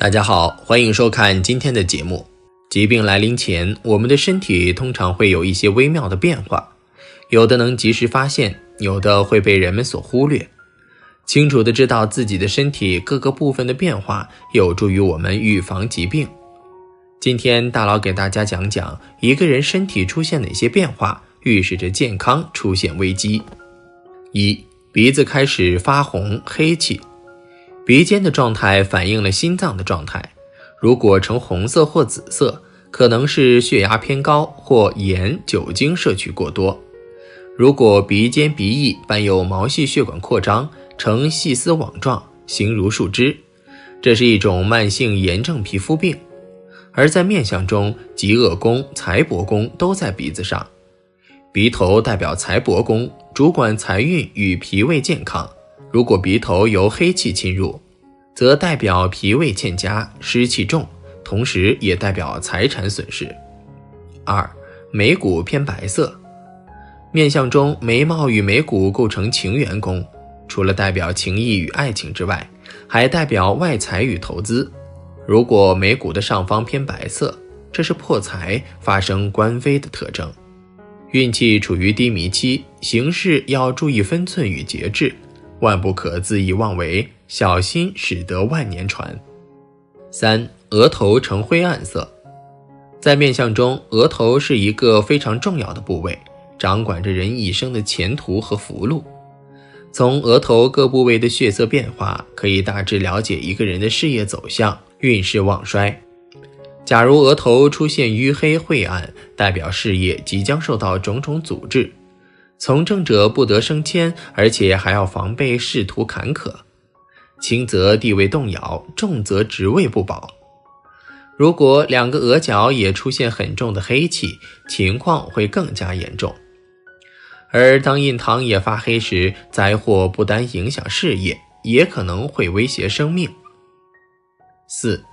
大家好，欢迎收看今天的节目。疾病来临前，我们的身体通常会有一些微妙的变化，有的能及时发现，有的会被人们所忽略。清楚地知道自己的身体各个部分的变化，有助于我们预防疾病。今天大佬给大家讲讲一个人身体出现哪些变化，预示着健康出现危机。一、鼻子开始发红黑气。鼻尖的状态反映了心脏的状态，如果呈红色或紫色，可能是血压偏高或盐、酒精摄取过多。如果鼻尖鼻翼伴有毛细血管扩张，呈细丝网状，形如树枝，这是一种慢性炎症皮肤病。而在面相中，极恶宫、财帛宫都在鼻子上。鼻头代表财帛宫，主管财运与脾胃健康。如果鼻头由黑气侵入，则代表脾胃欠佳，湿气重，同时也代表财产损失。二、眉骨偏白色。面相中，眉毛与眉骨构成情缘宫，除了代表情谊与爱情之外，还代表外财与投资。如果眉骨的上方偏白色，这是破财，发生官非的特征。运气处于低迷期，行事要注意分寸与节制，万不可恣意妄为，小心使得万年船。三、额头呈灰暗色。在面相中，额头是一个非常重要的部位，掌管着人一生的前途和福禄。从额头各部位的血色变化，可以大致了解一个人的事业走向、运势旺衰。假如额头出现淤黑晦暗，代表事业即将受到种种阻滞，从政者不得升迁，而且还要防备仕途坎坷。轻则地位动摇，重则职位不保。如果两个额角也出现很重的黑气，情况会更加严重。而当印堂也发黑时，灾祸不单影响事业，也可能会威胁生命。四、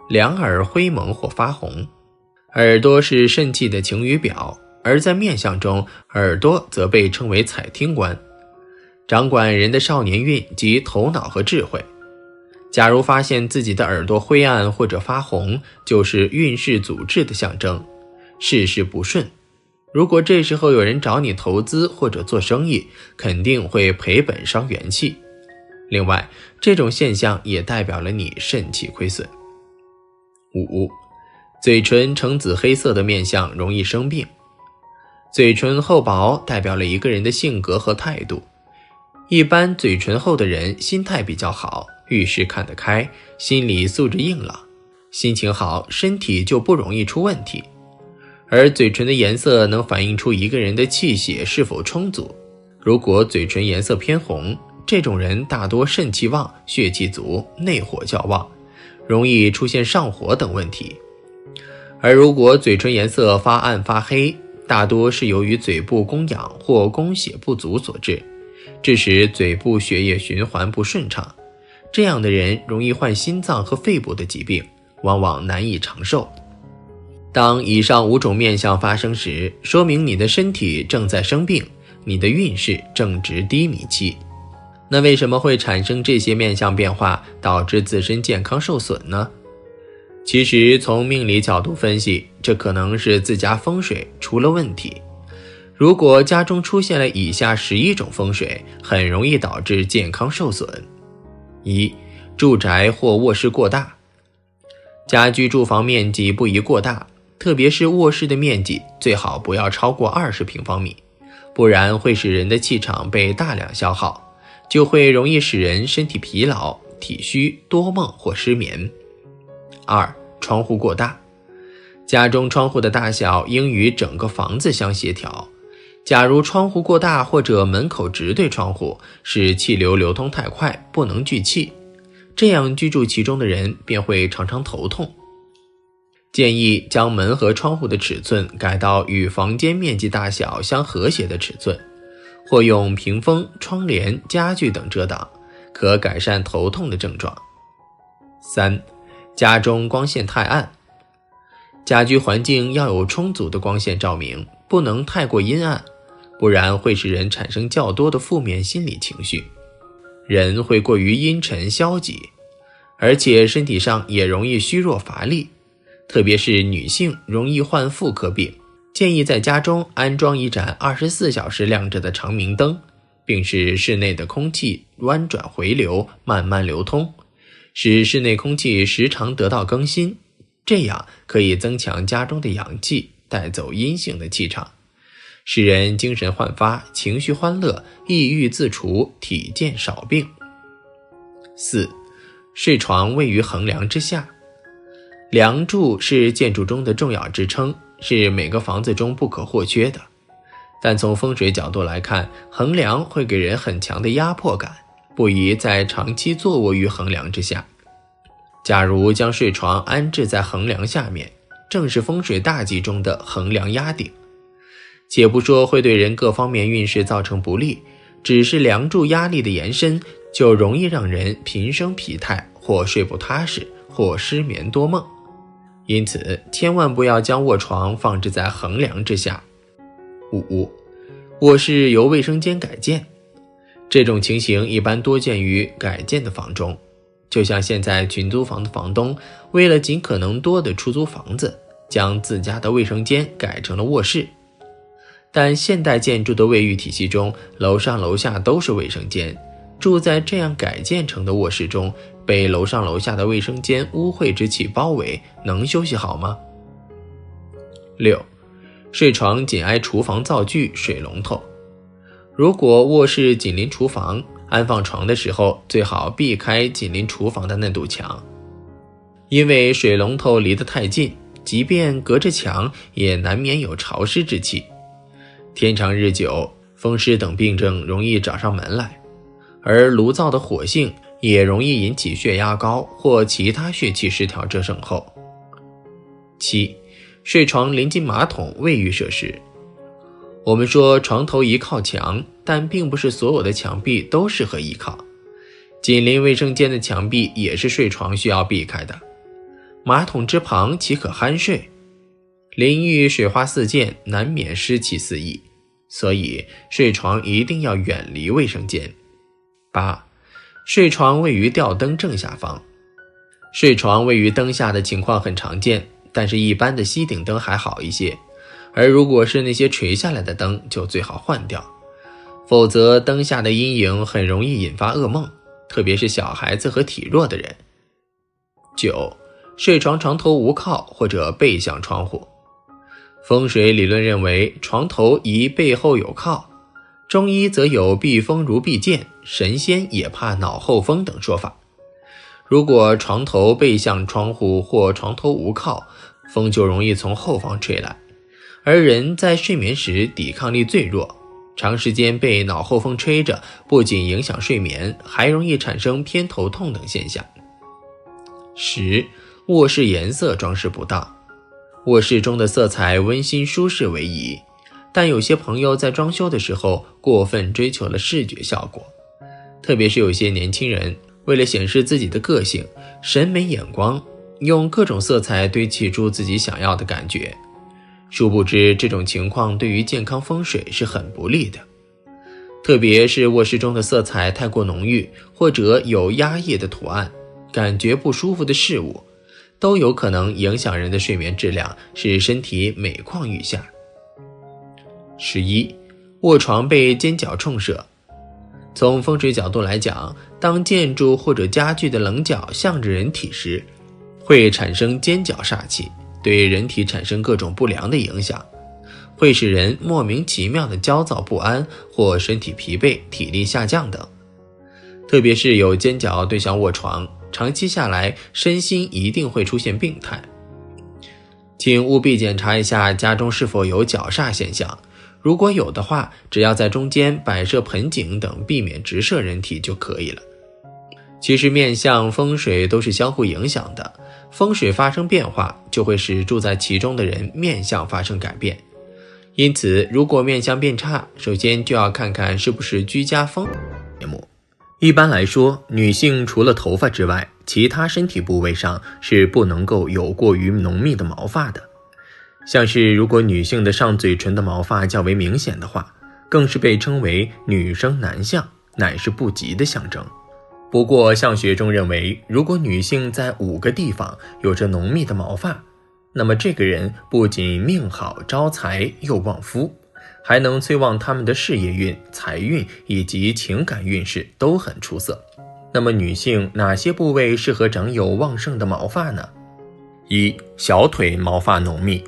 两耳灰蒙或发红。耳朵是肾气的晴雨表，而在面相中，耳朵则被称为采听官，掌管人的少年运及头脑和智慧。假如发现自己的耳朵灰暗或者发红，就是运势阻滞的象征，事事不顺。如果这时候有人找你投资或者做生意，肯定会赔本伤元气。另外，这种现象也代表了你肾气亏损。五、嘴唇呈紫黑色的面相容易生病。嘴唇厚薄代表了一个人的性格和态度。一般嘴唇厚的人心态比较好，遇事看得开，心理素质硬朗，心情好，身体就不容易出问题。而嘴唇的颜色能反映出一个人的气血是否充足。如果嘴唇颜色偏红，这种人大多肾气旺，血气足，内火较旺，容易出现上火等问题。而如果嘴唇颜色发暗发黑，大多是由于嘴部供氧或供血不足所致，致使嘴部血液循环不顺畅。这样的人容易患心脏和肺部的疾病，往往难以长寿。当以上5种面相发生时，说明你的身体正在生病，你的运势正值低迷期。那为什么会产生这些面相变化，导致自身健康受损呢？其实从命理角度分析，这可能是自家风水出了问题。如果家中出现了以下11种风水，很容易导致健康受损。一、住宅或卧室过大。家居住房面积不宜过大，特别是卧室的面积最好不要超过20平方米，不然会使人的气场被大量消耗，就会容易使人身体疲劳、体虚、多梦或失眠。二、窗户过大。家中窗户的大小应与整个房子相协调。假如窗户过大或者门口直对窗户，使气流流通太快，不能聚气，这样居住其中的人便会常常头痛。建议将门和窗户的尺寸改到与房间面积大小相和谐的尺寸，或用屏风、窗帘、家具等遮挡，可改善头痛的症状。三、家中光线太暗。家居环境要有充足的光线照明，不能太过阴暗，不然会使人产生较多的负面心理情绪，人会过于阴沉消极。而且身体上也容易虚弱乏力，特别是女性容易患妇科病，建议在家中安装一盏24小时亮着的长明灯，并使室内的空气弯转回流，慢慢流通，使室内空气时常得到更新，这样可以增强家中的阳气，带走阴性的气场，使人精神焕发，情绪欢乐，抑郁自除，体健少病。4. 睡床位于横梁之下。梁柱是建筑中的重要支撑，是每个房子中不可或缺的。但从风水角度来看，横梁会给人很强的压迫感，不宜在长期坐卧于横梁之下。假如将睡床安置在横梁下面，正是风水大忌中的横梁压顶。且不说会对人各方面运势造成不利，只是梁柱压力的延伸，就容易让人频生疲态，或睡不踏实，或失眠多梦。因此千万不要将卧床放置在横梁之下。5. 卧室由卫生间改建。这种情形一般多见于改建的房中，就像现在群租房的房东为了尽可能多的出租房子，将自家的卫生间改成了卧室。但现代建筑的卫浴体系中，楼上楼下都是卫生间，住在这样改建成的卧室中，被楼上楼下的卫生间污秽之气包围，能休息好吗？ 6. 睡床紧挨厨房灶具、水龙头。如果卧室紧邻厨房，安放床的时候最好避开紧邻厨房的那堵墙，因为水龙头离得太近，即便隔着墙也难免有潮湿之气，天长日久，风湿等病症容易找上门来，而炉灶的火性也容易引起血压高或其他血气失调者甚后。7. 睡床临近马桶、卫浴设施。我们说床头宜靠墙，但并不是所有的墙壁都适合依靠。紧邻卫生间的墙壁也是睡床需要避开的。马桶之旁岂可酣睡？淋浴水花四溅，难免湿气四溢，所以睡床一定要远离卫生间。8. 睡床位于吊灯正下方。睡床位于灯下的情况很常见，但是一般的吸顶灯还好一些，而如果是那些垂下来的灯就最好换掉，否则灯下的阴影很容易引发噩梦，特别是小孩子和体弱的人。9. 睡床床头无靠或者背向窗户。风水理论认为床头宜背后有靠，中医则有避风如避箭，神仙也怕脑后风等说法。如果床头背向窗户或床头无靠，风就容易从后方吹来，而人在睡眠时抵抗力最弱，长时间被脑后风吹着，不仅影响睡眠，还容易产生偏头痛等现象。10. 卧室颜色装饰不当。卧室中的色彩温馨舒适为宜，但有些朋友在装修的时候过分追求了视觉效果，特别是有些年轻人为了显示自己的个性、审美眼光，用各种色彩堆砌出自己想要的感觉，殊不知这种情况对于健康风水是很不利的。特别是卧室中的色彩太过浓郁，或者有压抑的图案，感觉不舒服的事物，都有可能影响人的睡眠质量，使身体每况愈下。11. 卧床被尖角冲射。从风水角度来讲，当建筑或者家具的棱角向着人体时，会产生尖角煞气，对人体产生各种不良的影响，会使人莫名其妙的焦躁不安，或身体疲惫、体力下降等。特别是有尖角对向卧床，长期下来身心一定会出现病态。请务必检查一下家中是否有角煞现象，如果有的话，只要在中间摆设盆景等，避免直射人体就可以了。其实面相、风水都是相互影响的，风水发生变化，就会使住在其中的人面相发生改变。因此如果面相变差，首先就要看看是不是居家风节目。一般来说，女性除了头发之外，其他身体部位上是不能够有过于浓密的毛发的。像是如果女性的上嘴唇的毛发较为明显的话，更是被称为女生男相，乃是不吉的象征。不过相学中认为，如果女性在5个地方有着浓密的毛发，那么这个人不仅命好招财又旺夫，还能催旺他们的事业运、财运以及情感运势都很出色。那么女性哪些部位适合长有旺盛的毛发呢？一、小腿毛发浓密。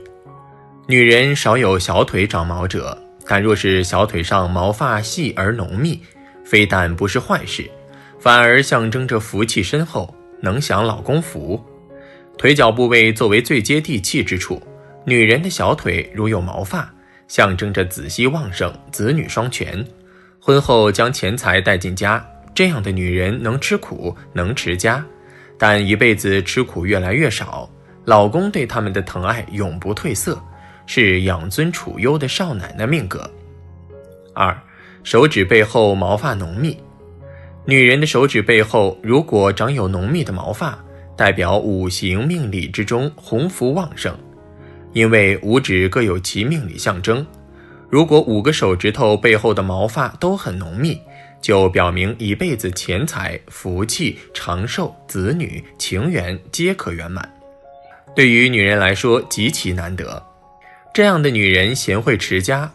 女人少有小腿长毛者，但若是小腿上毛发细而浓密，非但不是坏事，反而象征着福气深厚，能享老公福。腿脚部位作为最接地气之处，女人的小腿如有毛发，象征着子息旺盛，子女双全。婚后将钱财带进家，这样的女人能吃苦，能持家，但一辈子吃苦越来越少，老公对他们的疼爱永不褪色，是养尊处优的少奶奶命格。二、手指背后毛发浓密。女人的手指背后如果长有浓密的毛发，代表五行命理之中鸿福旺盛，因为5指各有其命理象征。如果5个手指头背后的毛发都很浓密，就表明一辈子钱财、福气、长寿、子女、情缘皆可圆满。对于女人来说极其难得，这样的女人贤惠持家，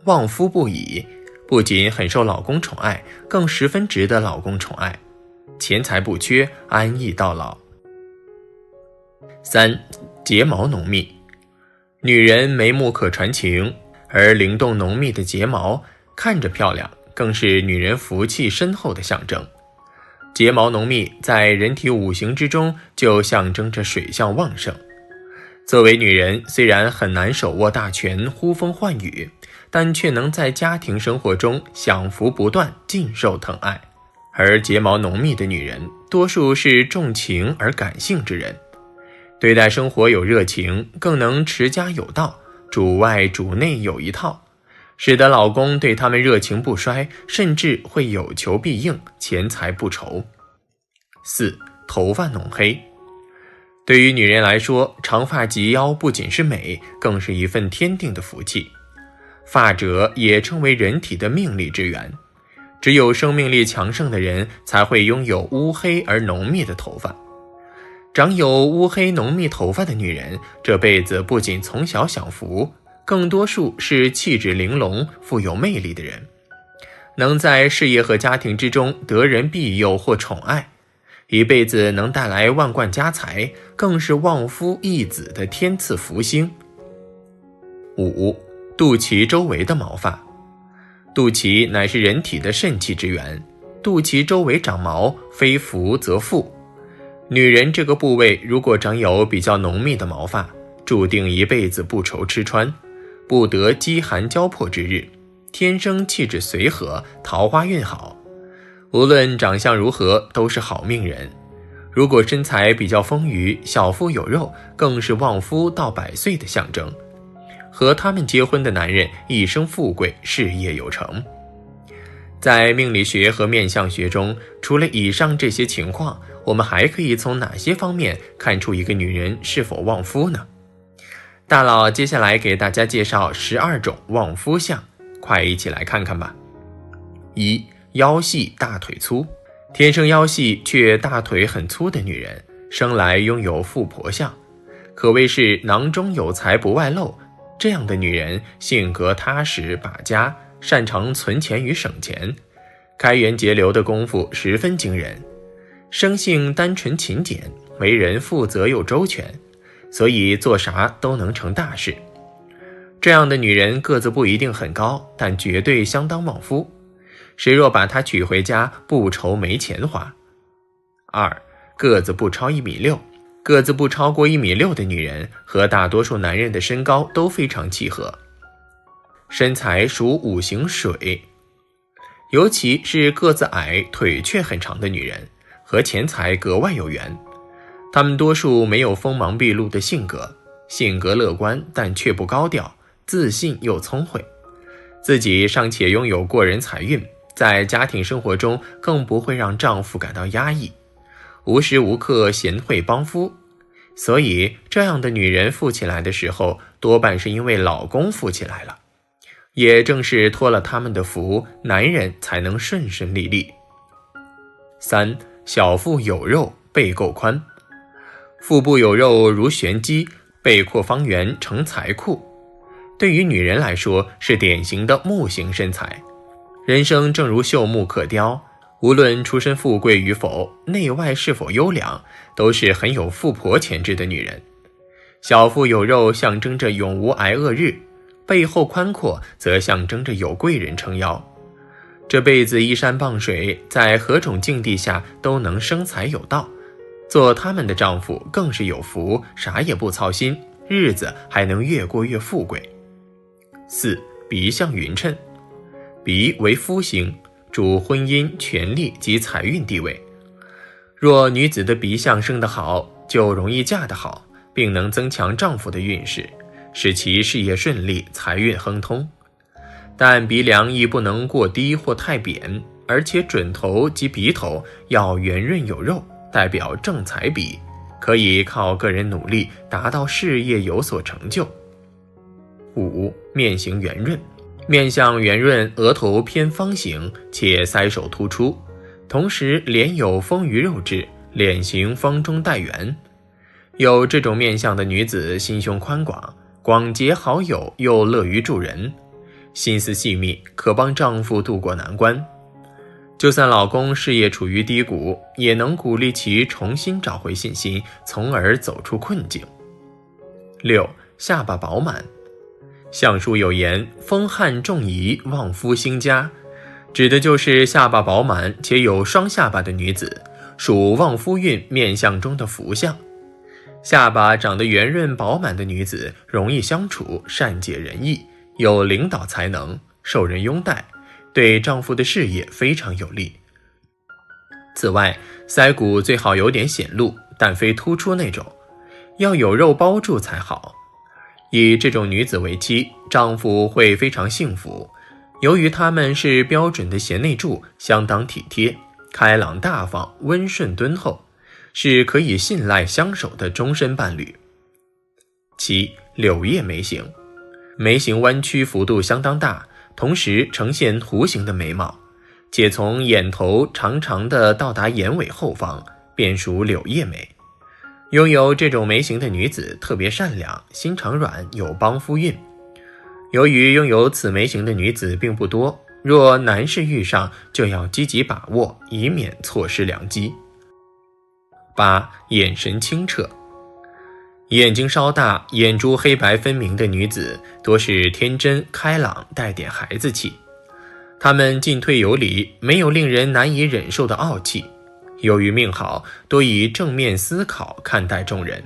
旺夫不已，不仅很受老公宠爱，更十分值得老公宠爱，钱财不缺，安逸到老。3、睫毛浓密。女人眉目可传情，而灵动浓密的睫毛看着漂亮，更是女人福气深厚的象征。睫毛浓密在人体五行之中就象征着水象旺盛。作为女人，虽然很难手握大权，呼风唤雨，但却能在家庭生活中享福不断，尽受疼爱。而睫毛浓密的女人多数是重情而感性之人，对待生活有热情，更能持家有道，主外主内有一套，使得老公对他们热情不衰，甚至会有求必应，钱财不愁。4、头发浓黑。对于女人来说，长发及腰不仅是美，更是一份天定的福气。发褶也称为人体的命力之源，只有生命力强盛的人才会拥有乌黑而浓密的头发。长有乌黑浓密头发的女人，这辈子不仅从小享福，更多数是气质玲珑、富有魅力的人，能在事业和家庭之中得人庇佑或宠爱，一辈子能带来万贯家财，更是旺夫益子的天赐福星。5、肚脐周围的毛发。肚脐乃是人体的肾气之源，肚脐周围长毛，非福则富。女人这个部位如果长有比较浓密的毛发，注定一辈子不愁吃穿，不得饥寒交迫之日，天生气质随和，桃花运好。无论长相如何，都是好命人。如果身材比较丰腴，小腹有肉，更是旺夫到100岁的象征。和他们结婚的男人一生富贵，事业有成。在命理学和面相学中，除了以上这些情况，我们还可以从哪些方面看出一个女人是否旺夫呢？大佬接下来给大家介绍12种旺夫相，快一起来看看吧。1、腰细大腿粗。天生腰细却大腿很粗的女人，生来拥有富婆相，可谓是囊中有财不外露。这样的女人性格踏实把家，擅长存钱与省钱，开源节流的功夫十分惊人。生性单纯勤俭，为人负责又周全，所以做啥都能成大事。这样的女人个子不一定很高，但绝对相当旺夫。谁若把她娶回家，不愁没钱花。2、个子不超1.6米。个子不超过1.6米的女人和大多数男人的身高都非常契合。身材属五行水，尤其是个子矮、腿却很长的女人，和钱财格外有缘。她们多数没有锋芒毕露的性格，性格乐观但却不高调，自信又聪慧。自己尚且拥有过人财运，在家庭生活中更不会让丈夫感到压抑，无时无刻贤惠帮夫。所以这样的女人富起来的时候，多半是因为老公富起来了，也正是托了他们的福，男人才能顺顺利利。3. 小腹有肉，背够宽。腹部有肉如玄机，背阔方圆成财库。对于女人来说，是典型的木型身材。人生正如朽木可雕，无论出身富贵与否，内外是否优良，都是很有富婆潜质的女人。小腹有肉象征着永无挨饿日，背后宽阔则象征着有贵人撑腰。这辈子依山傍水，在何种境地下都能生财有道，做他们的丈夫更是有福，啥也不操心，日子还能越过越富贵。4. 鼻相匀称。鼻为夫星，主婚姻、权力及财运地位。若女子的鼻相生得好，就容易嫁得好，并能增强丈夫的运势，使其事业顺利，财运亨通。但鼻梁亦不能过低或太扁，而且准头及鼻头要圆润有肉，代表正财鼻，可以靠个人努力达到事业有所成就。5. 面型圆润。面相圆润，额头偏方形，且腮首突出，同时脸有丰腴肉质，脸型方中带圆。有这种面相的女子心胸宽广，广结好友，又乐于助人，心思细密，可帮丈夫渡过难关。就算老公事业处于低谷，也能鼓励其重新找回信心，从而走出困境。6. 下巴饱满。相书有言，丰汉重仪，旺夫兴家，指的就是下巴饱满且有双下巴的女子，属旺夫运面相中的福相。下巴长得圆润饱满的女子容易相处，善解人意，有领导才能，受人拥戴，对丈夫的事业非常有利。此外，腮骨最好有点显露，但非突出那种，要有肉包住才好。以这种女子为妻，丈夫会非常幸福。由于她们是标准的贤内助，相当体贴，开朗大方，温顺敦厚，是可以信赖相守的终身伴侣。7. 柳叶眉形。眉形弯曲幅度相当大，同时呈现弧形的眉毛，且从眼头长长的到达眼尾后方，便属柳叶眉。拥有这种眉形的女子特别善良，心肠软，有帮夫运。由于拥有此眉形的女子并不多，若男士遇上，就要积极把握，以免错失良机。8. 眼神清澈。眼睛稍大，眼珠黑白分明的女子多是天真开朗，带点孩子气。她们进退有礼，没有令人难以忍受的傲气。由于命好，多以正面思考看待众人。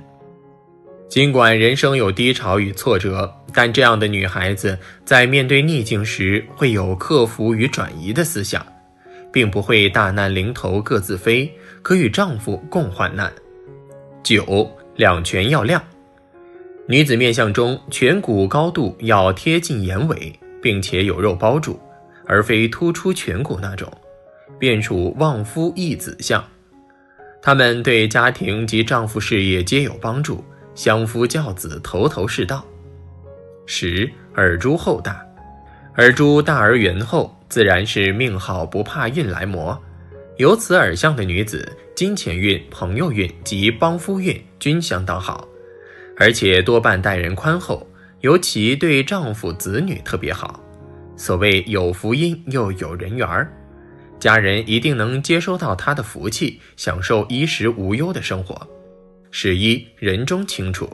尽管人生有低潮与挫折，但这样的女孩子在面对逆境时会有克服与转移的思想，并不会大难临头各自飞，可与丈夫共患难。9. 两颧要亮。女子面相中，颧骨高度要贴近眼尾，并且有肉包住，而非突出颧骨那种，便属旺夫益子相。她们对家庭及丈夫事业皆有帮助，相夫教子，头头是道。10. 耳珠厚大。耳珠大而圆厚，自然是命好不怕运来磨。有此耳相的女子，金钱运、朋友运及帮夫运均相当好，而且多半待人宽厚，尤其对丈夫子女特别好。所谓有福音又有人缘，家人一定能接收到她的福气，享受衣食无忧的生活。11. 人中清楚。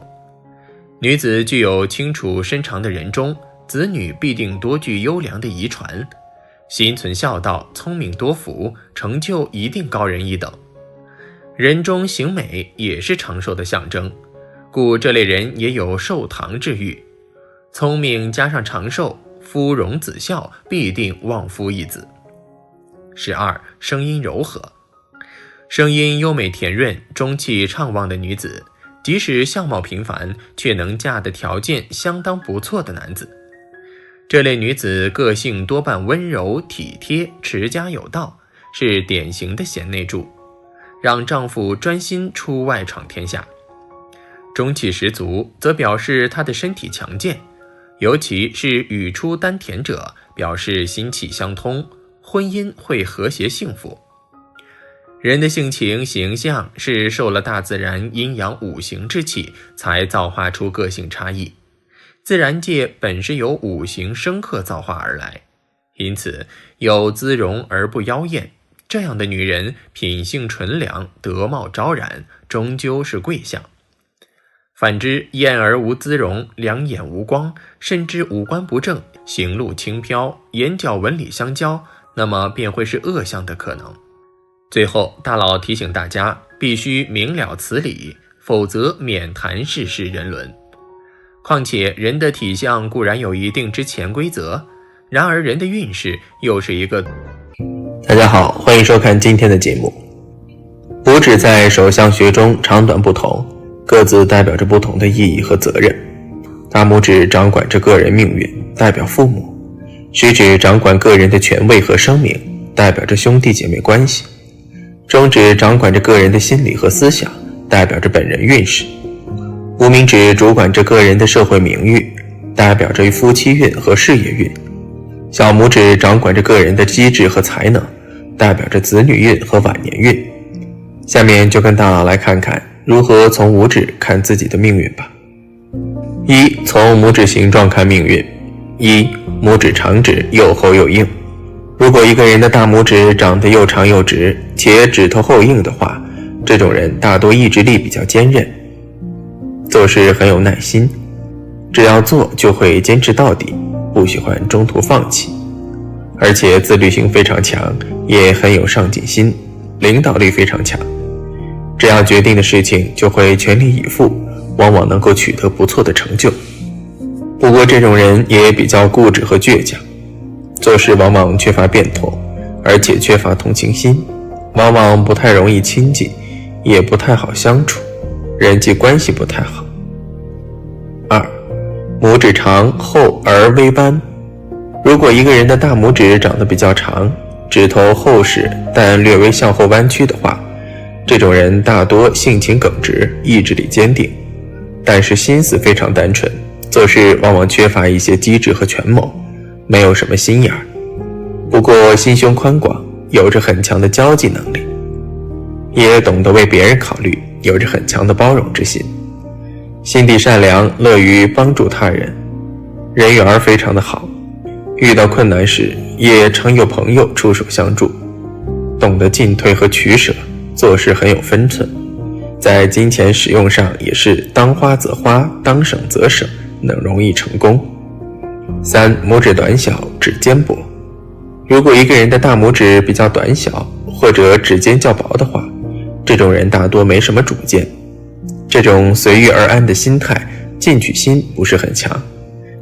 女子具有清楚深长的人中，子女必定多具优良的遗传，心存孝道，聪明多福，成就一定高人一等。人中形美也是长寿的象征，故这类人也有寿堂之誉。聪明加上长寿，夫荣子孝，必定旺夫益子。12. 声音柔和。声音优美甜润，中气畅旺的女子，即使相貌平凡，却能嫁的条件相当不错的男子。这类女子个性多半温柔体贴，持家有道，是典型的贤内助，让丈夫专心出外闯天下。中气十足，则表示她的身体强健，尤其是语出丹田者，表示心气相通，婚姻会和谐幸福。人的性情形象是受了大自然阴阳五行之气，才造化出个性差异。自然界本是由五行生克造化而来，因此有姿容而不妖艳，这样的女人品性纯良，德貌昭然，终究是贵相。反之，艳而无姿容，两眼无光，甚至五官不正，行路轻飘，眼角纹理相交，那么便会是恶相的可能。最后，大佬提醒大家，必须明了此理，否则免谈世事人伦。况且人的体相固然有一定之潜规则，然而人的运势又是一个。大家好，欢迎收看今天的节目。五指在手相学中长短不同，各自代表着不同的意义和责任。大拇指掌管着个人命运，代表父母；食指掌管个人的权位和声名，代表着兄弟姐妹关系；中指掌管着个人的心理和思想，代表着本人运势；无名指主管着个人的社会名誉，代表着夫妻运和事业运；小拇指掌管着个人的机智和才能，代表着子女运和晚年运。下面就跟大佬来看看如何从五指看自己的命运吧。一、从拇指形状看命运。一、拇指长指又厚又硬。如果一个人的大拇指长得又长又直，且指头厚硬的话，这种人大多意志力比较坚韧，做事很有耐心，只要做就会坚持到底，不喜欢中途放弃，而且自律性非常强，也很有上进心，领导力非常强。这样决定的事情就会全力以赴，往往能够取得不错的成就。不过这种人也比较固执和倔强，做事往往缺乏变通，而且缺乏同情心，往往不太容易亲近，也不太好相处，人际关系不太好。二、拇指长厚而微弯。如果一个人的大拇指长得比较长，指头厚实但略微向后弯曲的话，这种人大多性情耿直，意志力坚定，但是心思非常单纯，做事往往缺乏一些机智和权谋，没有什么心眼儿。不过心胸宽广，有着很强的交际能力，也懂得为别人考虑，有着很强的包容之心，心地善良，乐于帮助他人，人缘非常的好，遇到困难时也常有朋友出手相助，懂得进退和取舍，做事很有分寸，在金钱使用上也是当花则花，当省则省，能容易成功。三、拇指短小，指尖薄。如果一个人的大拇指比较短小，或者指尖较薄的话，这种人大多没什么主见，这种随遇而安的心态，进取心不是很强，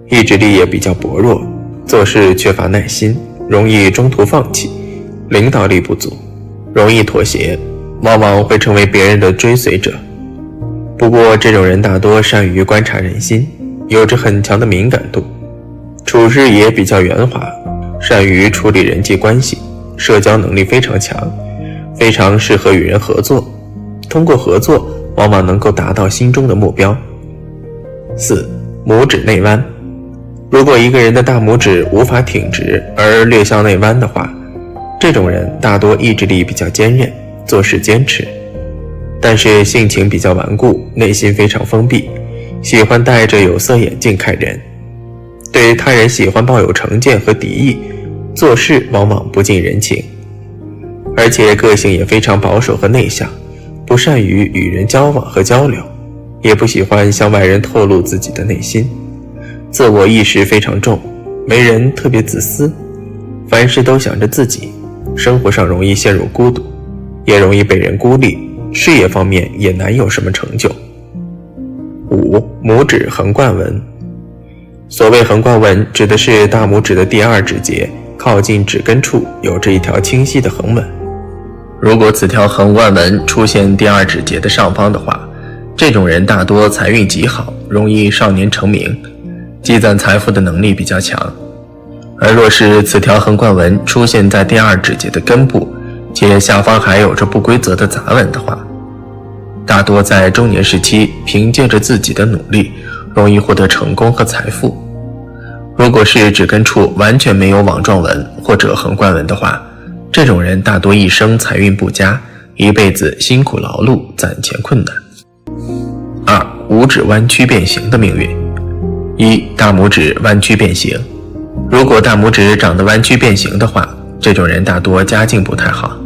意志力也比较薄弱，做事缺乏耐心，容易中途放弃，领导力不足，容易妥协，往往会成为别人的追随者。不过这种人大多善于观察人心，有着很强的敏感度，处事也比较圆滑，善于处理人际关系，社交能力非常强，非常适合与人合作，通过合作往往能够达到心中的目标。四、拇指内弯。如果一个人的大拇指无法挺直而略向内弯的话，这种人大多意志力比较坚韧，做事坚持，但是性情比较顽固，内心非常封闭，喜欢戴着有色眼镜看人，对他人喜欢抱有成见和敌意，做事往往不近人情，而且个性也非常保守和内向，不善于与人交往和交流，也不喜欢向外人透露自己的内心，自我意识非常重，为人特别自私，凡事都想着自己，生活上容易陷入孤独，也容易被人孤立，事业方面也难有什么成就。五、拇指横贯纹。所谓横贯纹，指的是大拇指的第二指节靠近指根处有着一条清晰的横纹。如果此条横贯纹出现第二指节的上方的话，这种人大多财运极好，容易少年成名，积攒财富的能力比较强。而若是此条横贯纹出现在第二指节的根部，且下方还有着不规则的杂纹的话，大多在中年时期凭借着自己的努力，容易获得成功和财富。如果是指根处完全没有网状纹或者横贯纹的话，这种人大多一生财运不佳，一辈子辛苦劳碌，攒钱困难。2. 五指弯曲变形的命运。1. 大拇指弯曲变形。如果大拇指长得弯曲变形的话，这种人大多家境不太好，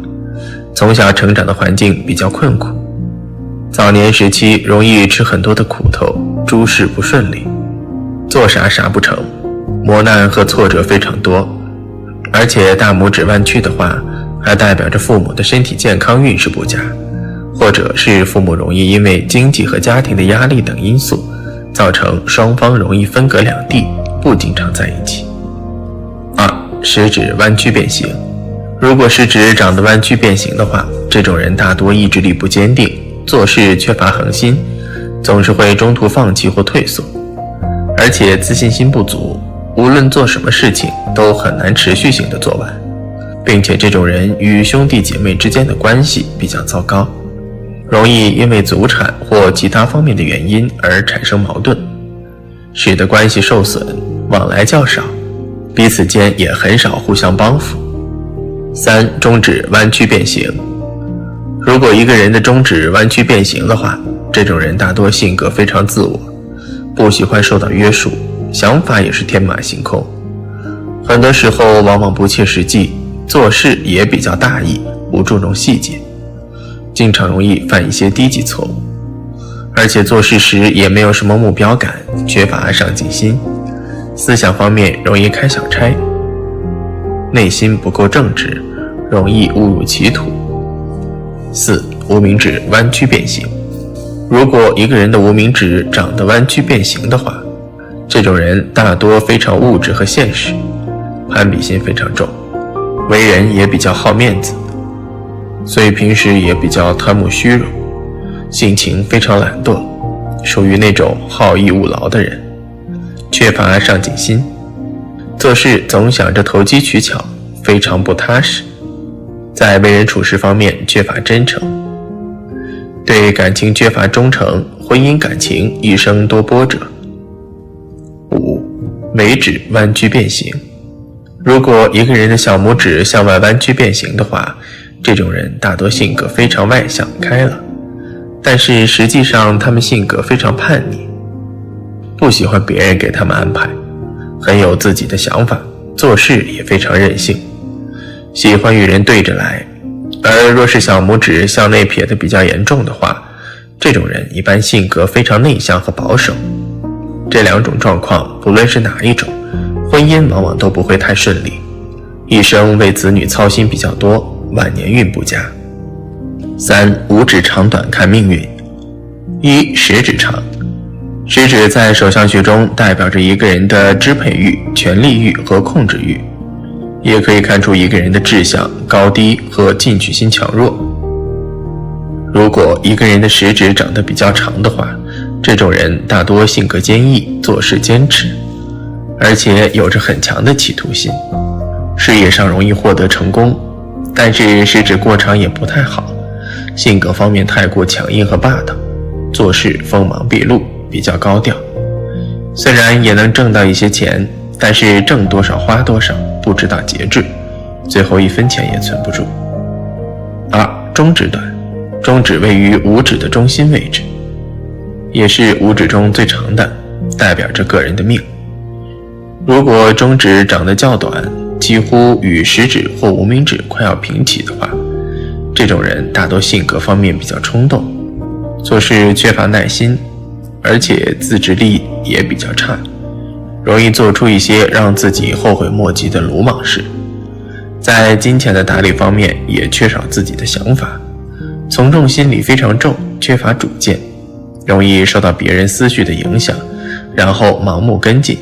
从小成长的环境比较困苦，早年时期容易吃很多的苦头，诸事不顺利，做啥不成，磨难和挫折非常多。而且大拇指弯曲的话，还代表着父母的身体健康运势不佳，或者是父母容易因为经济和家庭的压力等因素，造成双方容易分隔两地，不经常在一起。2. 食指弯曲变形。如果食指长得弯曲变形的话，这种人大多意志力不坚定，做事缺乏恒心，总是会中途放弃或退缩，而且自信心不足，无论做什么事情都很难持续性的做完，并且这种人与兄弟姐妹之间的关系比较糟糕，容易因为祖产或其他方面的原因而产生矛盾，使得关系受损，往来较少，彼此间也很少互相帮扶。3. 中指弯曲变形。如果一个人的中指弯曲变形的话，这种人大多性格非常自我，不喜欢受到约束，想法也是天马行空，很多时候往往不切实际，做事也比较大意，不注重细节，经常容易犯一些低级错误，而且做事时也没有什么目标感，缺乏上进心，思想方面容易开小差，内心不够正直，容易误入歧途。4. 无名指弯曲变形。如果一个人的无名指长得弯曲变形的话，这种人大多非常物质和现实，攀比心非常重，为人也比较好面子，所以平时也比较贪慕虚荣，性情非常懒惰，属于那种好逸恶劳的人，缺乏上进心，做事总想着投机取巧，非常不踏实，在为人处事方面缺乏真诚，对感情缺乏忠诚，婚姻感情一生多波折。5. 尾指弯曲变形。如果一个人的小拇指向外弯曲变形的话，这种人大多性格非常外向开朗，但是实际上他们性格非常叛逆，不喜欢别人给他们安排，很有自己的想法，做事也非常任性，喜欢与人对着来。而若是小拇指向内撇得比较严重的话，这种人一般性格非常内向和保守，这两种状况不论是哪一种，婚姻往往都不会太顺利，一生为子女操心比较多，晚年运不佳。3. 五指长短看命运。1. 食指长。食指在手相学中代表着一个人的支配欲、权力欲和控制欲，也可以看出一个人的志向、高低和进取心强弱。如果一个人的食指长得比较长的话，这种人大多性格坚毅，做事坚持，而且有着很强的企图心，事业上容易获得成功，但是食指过长也不太好，性格方面太过强硬和霸道，做事锋芒毕露，比较高调，虽然也能挣到一些钱，但是挣多少花多少，不知道节制，最后一分钱也存不住。2. 中指短。中指位于五指的中心位置，也是五指中最长的，代表着个人的命。如果中指长得较短，几乎与食指或无名指快要平齐的话，这种人大多性格方面比较冲动，做事缺乏耐心，而且自制力也比较差，容易做出一些让自己后悔莫及的鲁莽事。在金钱的打理方面也缺少自己的想法，从众心理非常重，缺乏主见，容易受到别人思绪的影响，然后盲目跟进。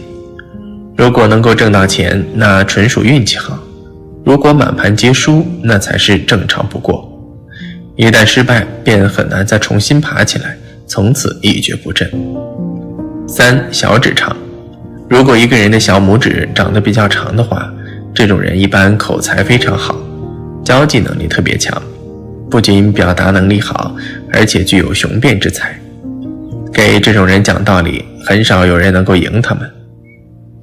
如果能够挣到钱，那纯属运气好，如果满盘皆输，那才是正常不过。一旦失败，便很难再重新爬起来，从此一蹶不振。3. 小指长。如果一个人的小拇指长得比较长的话，这种人一般口才非常好，交际能力特别强，不仅表达能力好，而且具有雄辩之才。给这种人讲道理，很少有人能够赢他们。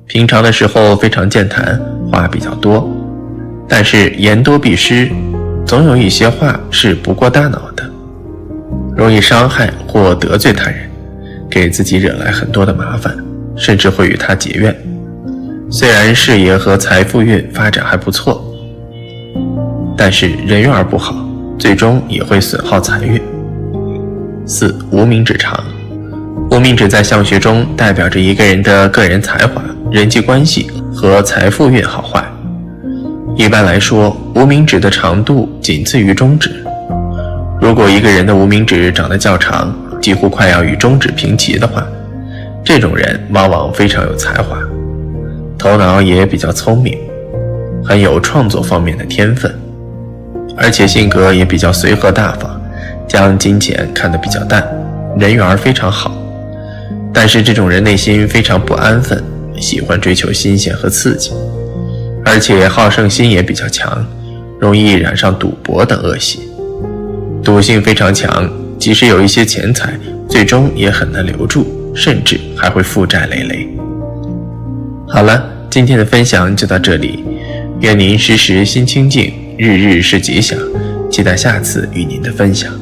平常的时候非常健谈，话比较多，但是言多必失，总有一些话是不过大脑的，容易伤害或得罪他人，给自己惹来很多的麻烦，甚至会与他结怨。虽然事业和财富运发展还不错，但是人缘不好，最终也会损耗财运。4. 无名指长。无名指在相学中代表着一个人的个人才华、人际关系和财富运好坏。一般来说，无名指的长度仅次于中指。如果一个人的无名指长得较长，几乎快要与中指平齐的话，这种人往往非常有才华，头脑也比较聪明，很有创作方面的天分，而且性格也比较随和大方，将金钱看得比较淡，人缘非常好。但是这种人内心非常不安分，喜欢追求新鲜和刺激，而且好胜心也比较强，容易染上赌博等恶习，赌性非常强，即使有一些钱财，最终也很难留住，甚至还会负债累累。好了，今天的分享就到这里，愿您时时心清静，日日是吉祥，期待下次与您的分享。